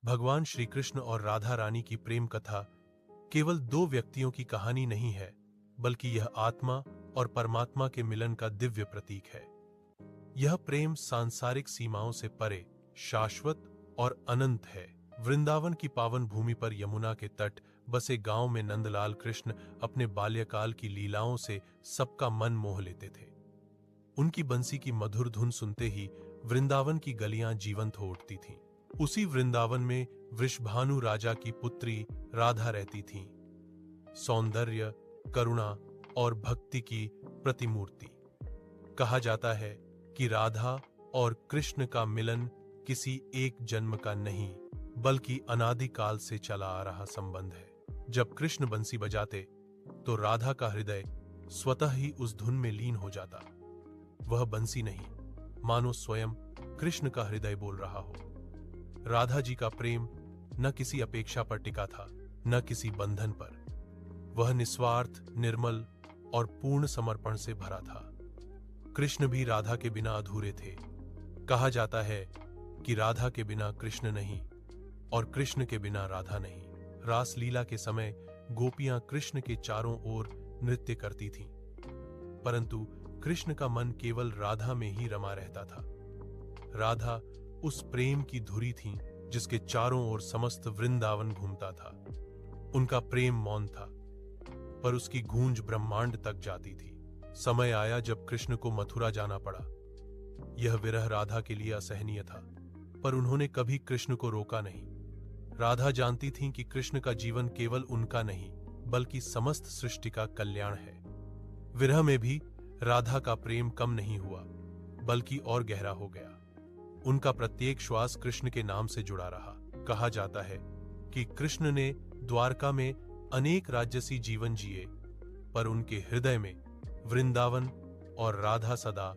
भगवान श्री कृष्ण और राधा रानी की प्रेम कथा केवल दो व्यक्तियों की कहानी नहीं है, बल्कि यह आत्मा और परमात्मा के मिलन का दिव्य प्रतीक है। यह प्रेम सांसारिक सीमाओं से परे, शाश्वत और अनंत है। वृंदावन की पावन भूमि पर यमुना के तट बसे गांव में नंदलाल कृष्ण अपने बाल्यकाल की लीलाओं से सबका मन मोह लेते थे। उनकी बंसी की मधुर धुन सुनते ही वृंदावन की गलियां जीवंत हो उठती थीं। उसी वृंदावन में वृषभानु राजा की पुत्री राधा रहती थीं, सौंदर्य, करुणा और भक्ति की प्रतिमूर्ति। कहा जाता है कि राधा और कृष्ण का मिलन किसी एक जन्म का नहीं, बल्कि अनादिकाल से चला आ रहा संबंध है। जब कृष्ण बंसी बजाते तो राधा का हृदय स्वतः ही उस धुन में लीन हो जाता। वह बंसी नहीं, मानो स्वयं कृष्ण का हृदय बोल रहा हो। राधा जी का प्रेम न किसी अपेक्षा पर टिका था, न किसी बंधन पर। वह निस्वार्थ, निर्मल और पूर्ण समर्पण से भरा था। कृष्ण भी राधा के बिना अधूरे थे। कहा जाता है कि राधा के बिना कृष्ण नहीं और कृष्ण के बिना राधा नहीं। रास लीला के समय गोपियां कृष्ण के चारों ओर नृत्य करती थीं, परंतु कृष्ण का मन केवल राधा में ही रमा रहता था। राधा उस प्रेम की धुरी थी जिसके चारों ओर समस्त वृंदावन घूमता था। उनका प्रेम मौन था, पर उसकी गूंज ब्रह्मांड तक जाती थी। समय आया जब कृष्ण को मथुरा जाना पड़ा। यह विरह राधा के लिए असहनीय था, पर उन्होंने कभी कृष्ण को रोका नहीं। राधा जानती थीं कि कृष्ण का जीवन केवल उनका नहीं, बल्कि समस्त सृष्टि का कल्याण है। विरह में भी राधा का प्रेम कम नहीं हुआ, बल्कि और गहरा हो गया। उनका प्रत्येक श्वास कृष्ण के नाम से जुड़ा रहा। कहा जाता है कि कृष्ण ने द्वारका में अनेक राजसी जीवन जिए, पर उनके हृदय में वृंदावन और राधा सदा